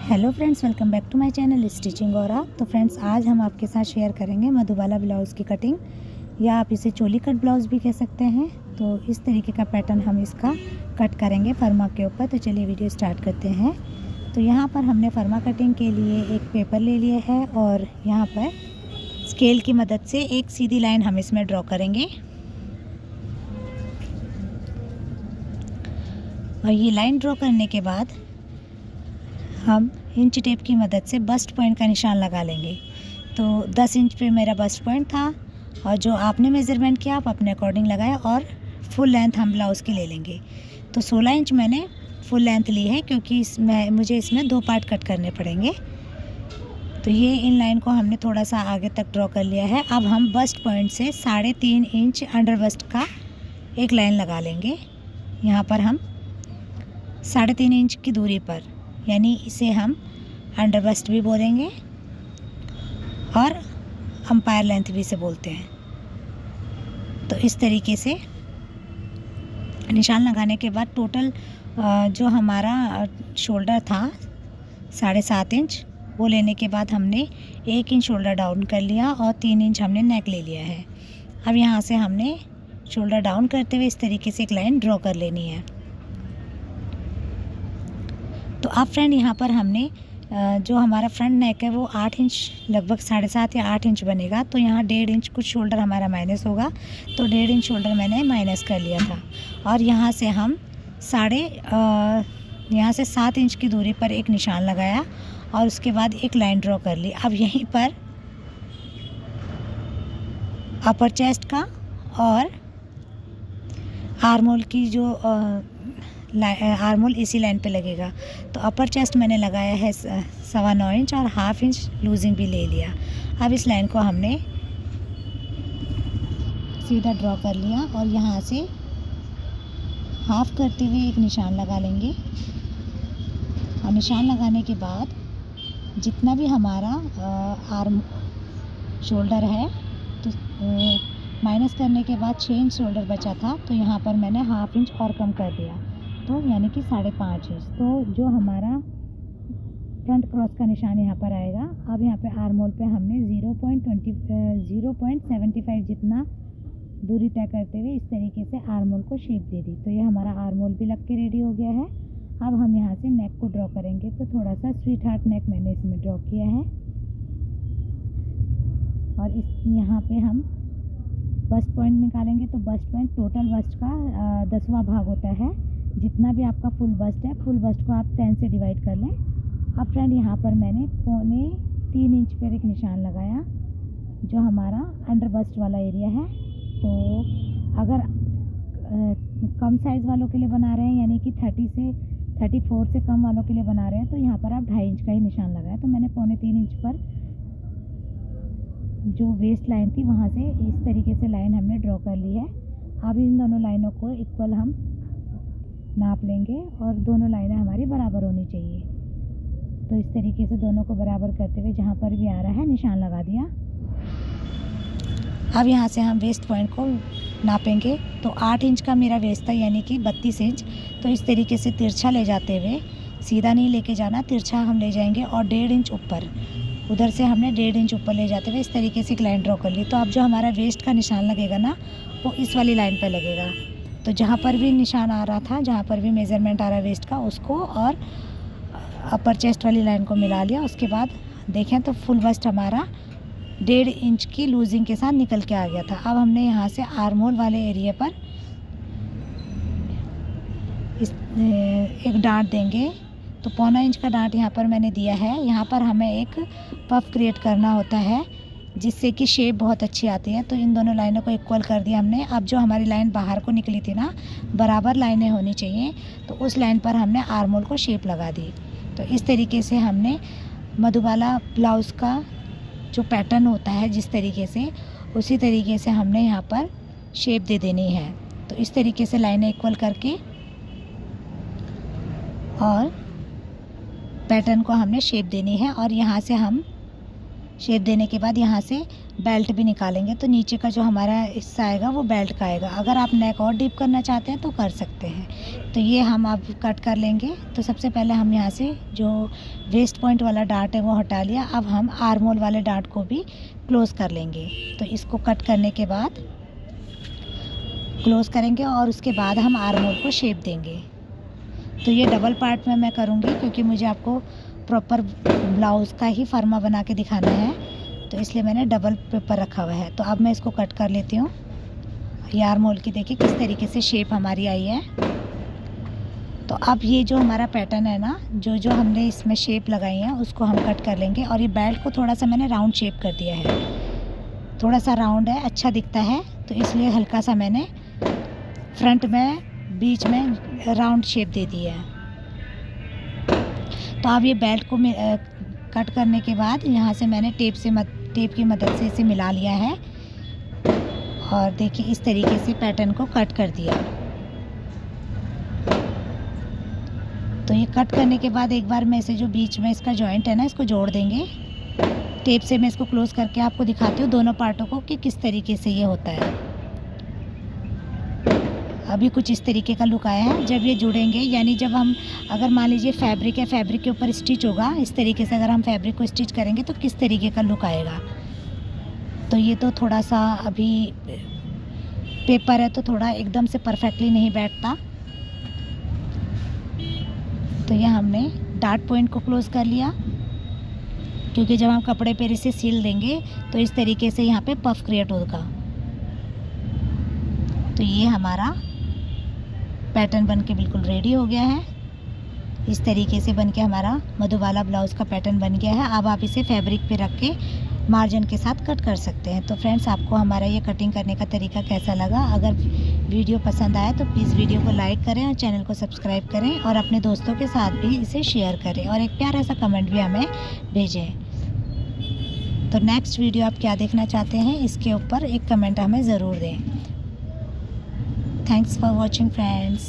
Hello friends, welcome back to my channel stitching और। तो friends, आज हम आपके साथ शेयर करेंगे मधुबाला ब्लाउज़ की कटिंग, या आप इसे चोली कट ब्लाउज़ भी कह सकते हैं। तो इस तरीके का पैटर्न हम इसका कट करेंगे फर्मा के ऊपर। तो चलिए वीडियो स्टार्ट करते हैं। तो यहाँ पर हमने फर्मा कटिंग के लिए एक पेपर ले लिया है और यहाँ पर स्केल की मदद से एक सीधी लाइन हम इसमें ड्रॉ करेंगे। और ये लाइन ड्रॉ करने के बाद हम इंच टेप की मदद से बस्ट पॉइंट का निशान लगा लेंगे। तो 10 इंच पे मेरा बस्ट पॉइंट था और जो आपने मेज़रमेंट किया आप अपने अकॉर्डिंग लगाए। और फुल लेंथ हम ब्लाउज़ की ले लेंगे। तो 16 इंच मैंने फुल लेंथ ली है, क्योंकि मुझे इसमें 2 पार्ट कट करने पड़ेंगे। तो ये इन लाइन को हमने थोड़ा सा आगे तक ड्रॉ कर लिया है। अब हम बस्ट पॉइंट से 3.5 इंच अंडर बस्ट का एक लाइन लगा लेंगे। यहाँ पर हम 3.5 इंच की दूरी पर, यानी इसे हम अंडर बस्ट भी बोलेंगे और अंपायर लेंथ भी इसे बोलते हैं। तो इस तरीके से निशान लगाने के बाद टोटल जो हमारा शोल्डर था 7.5 इंच, वो लेने के बाद हमने 1 इंच शोल्डर डाउन कर लिया और 3 इंच हमने नेक ले लिया है। अब यहाँ से हमने शोल्डर डाउन करते हुए इस तरीके से एक लाइन ड्रॉ कर लेनी है। तो अब फ्रेंड, यहाँ पर हमने जो हमारा फ्रंट नेक है वो 8 इंच, लगभग 7.5 या 8 इंच बनेगा। तो यहाँ 1.5 इंच कुछ शोल्डर हमारा माइनस होगा। तो 1.5 इंच शोल्डर मैंने माइनस कर लिया था। और यहाँ से हम यहाँ से 7 इंच की दूरी पर एक निशान लगाया और उसके बाद एक लाइन ड्रॉ कर ली। अब यहीं पर अपर चेस्ट का और आर्मोल की जो आर्मोल इसी लाइन पे लगेगा। तो अपर चेस्ट मैंने लगाया है 9.25 इंच और 1/2 इंच लूजिंग भी ले लिया। अब इस लाइन को हमने सीधा ड्रॉ कर लिया और यहाँ से हाफ करते हुए एक निशान लगा लेंगे। और निशान लगाने के बाद जितना भी हमारा आर्म शोल्डर है, तो माइनस करने के बाद 6 इंच शोल्डर बचा था। तो यहाँ पर मैंने 1/2 इंच और कम कर दिया, तो यानी कि 5.5 इंच। तो जो हमारा फ्रंट क्रॉस का निशान यहाँ पर आएगा। अब यहाँ पे आर्मोल पे हमने 0.75 जितना दूरी तय करते हुए इस तरीके से आर्मोल को शेप दे दी। तो ये हमारा आर्मोल भी लग के रेडी हो गया है। अब हम यहाँ से नेक को ड्रॉ करेंगे। तो थोड़ा सा स्वीट हार्ट नेक मैंने इसमें ड्रॉ किया है। और यहाँ पे हम बस्ट पॉइंट निकालेंगे। तो बस्ट पॉइंट टोटल बस्ट का 10वां भाग होता है। जितना भी आपका फुल बस्ट है, फुल बस्ट को आप 10 से डिवाइड कर लें। अब फ्रेंड, यहाँ पर मैंने 3.25 इंच पर एक निशान लगाया, जो हमारा अंडर बस्ट वाला एरिया है। तो अगर कम साइज़ वालों के लिए बना रहे हैं, यानी कि 34 से कम वालों के लिए बना रहे हैं, तो यहाँ पर आप 2.5 इंच का ही निशान लगाया। तो मैंने 3.25 इंच पर जो वेस्ट लाइन थी वहाँ से इस तरीके से लाइन हमने ड्रॉ कर ली है। अब इन दोनों लाइनों को इक्वल हम नाप लेंगे और दोनों लाइनें हमारी बराबर होनी चाहिए। तो इस तरीके से दोनों को बराबर करते हुए जहाँ पर भी आ रहा है निशान लगा दिया। अब यहाँ से हम वेस्ट पॉइंट को नापेंगे। तो 8 इंच का मेरा वेस्ट था, यानी कि 32 इंच। तो इस तरीके से तिरछा ले जाते हुए, सीधा नहीं लेके जाना, तिरछा हम ले जाएंगे और 1.5 इंच ऊपर, उधर से हमने 1.5 इंच ऊपर ले जाते हुए इस तरीके से एक लाइन ड्रॉ कर ली। तो अब जो हमारा वेस्ट का निशान लगेगा ना, वो इस वाली लाइन पर लगेगा। तो जहाँ पर भी निशान आ रहा था, जहाँ पर भी मेज़रमेंट आ रहा है वेस्ट का, उसको और अपर चेस्ट वाली लाइन को मिला लिया। उसके बाद देखें तो फुल बस्ट हमारा 1.5 इंच की लूजिंग के साथ निकल के आ गया था। अब हमने यहाँ से आर्मोल वाले एरिया पर एक डांट देंगे। तो 1.25 इंच का डांट यहाँ पर मैंने दिया है। यहाँ पर हमें एक पफ क्रिएट करना होता है, जिससे कि शेप बहुत अच्छी आती है। तो इन दोनों लाइनों को इक्वल कर दिया हमने। अब जो हमारी लाइन बाहर को निकली थी ना, बराबर लाइनें होनी चाहिए, तो उस लाइन पर हमने आर्मोल को शेप लगा दी। तो इस तरीके से हमने मधुबाला ब्लाउज़ का जो पैटर्न होता है, जिस तरीके से, उसी तरीके से हमने यहाँ पर शेप दे देनी है। तो इस तरीके से लाइनें इक्वल करके और पैटर्न को हमने शेप देनी है। और यहाँ से हम शेप देने के बाद यहाँ से बेल्ट भी निकालेंगे तो नीचे का जो हमारा हिस्सा आएगा वो बेल्ट का आएगा। अगर आप नेक और डीप करना चाहते हैं तो कर सकते हैं। तो ये हम अब कट कर लेंगे। तो सबसे पहले हम यहाँ से जो वेस्ट पॉइंट वाला डार्ट है वो हटा लिया। अब हम आर्म होल वाले डार्ट को भी क्लोज़ कर लेंगे। तो इसको कट करने के बाद क्लोज़ करेंगे और उसके बाद हम आर्म होल को शेप देंगे। तो ये डबल पार्ट में मैं करूँगी क्योंकि मुझे आपको प्रॉपर ब्लाउज़ का ही फर्मा बना के दिखाना है, तो इसलिए मैंने डबल पेपर रखा हुआ है। तो अब मैं इसको कट कर लेती हूँ। ये आर्म होल की देखिए किस तरीके से शेप हमारी आई है। तो अब ये जो हमारा पैटर्न है ना, जो जो हमने इसमें शेप लगाई है उसको हम कट कर लेंगे। और ये बेल्ट को थोड़ा सा मैंने राउंड शेप कर दिया है, थोड़ा सा राउंड है, अच्छा दिखता है, तो इसलिए हल्का सा मैंने फ्रंट में बीच में राउंड शेप दे दी है। तो अब ये बेल्ट को कट करने के बाद यहाँ से मैंने टेप की मदद से इसे मिला लिया है और देखिए इस तरीके से पैटर्न को कट कर दिया। तो ये कट करने के बाद एक बार मैं इसे जो बीच में इसका जॉइंट है ना, इसको जोड़ देंगे। टेप से मैं इसको क्लोज करके आपको दिखाती हूँ दोनों पार्टों को कि किस तरीके से ये होता है। अभी कुछ इस तरीके का लुक आया है। जब ये जुड़ेंगे, यानी जब हम अगर मान लीजिए फैब्रिक है, फैब्रिक के ऊपर स्टिच होगा, इस तरीके से अगर हम फैब्रिक को स्टिच करेंगे तो किस तरीके का लुक आएगा। तो ये तो थोड़ा सा अभी पेपर है तो थोड़ा एकदम से परफेक्टली नहीं बैठता। तो ये हमने डार्ट पॉइंट को क्लोज़ कर लिया क्योंकि जब हम कपड़े पर इसे सील देंगे तो इस तरीके से यहाँ पे पफ क्रिएट होगा। तो ये हमारा पैटर्न बनके बिल्कुल रेडी हो गया है। इस तरीके से बनके हमारा मधुबाला ब्लाउज़ का पैटर्न बन गया है। अब आप इसे फैब्रिक पे रख के मार्जिन के साथ कट कर सकते हैं। तो फ्रेंड्स, आपको हमारा ये कटिंग करने का तरीका कैसा लगा? अगर वीडियो पसंद आए तो प्लीज़ वीडियो को लाइक करें और चैनल को सब्सक्राइब करें और अपने दोस्तों के साथ भी इसे शेयर करें और एक प्यारा सा कमेंट भी हमें भेजें। तो नेक्स्ट वीडियो आप क्या देखना चाहते हैं, इसके ऊपर एक कमेंट हमें ज़रूर दें। Thanks for watching, friends.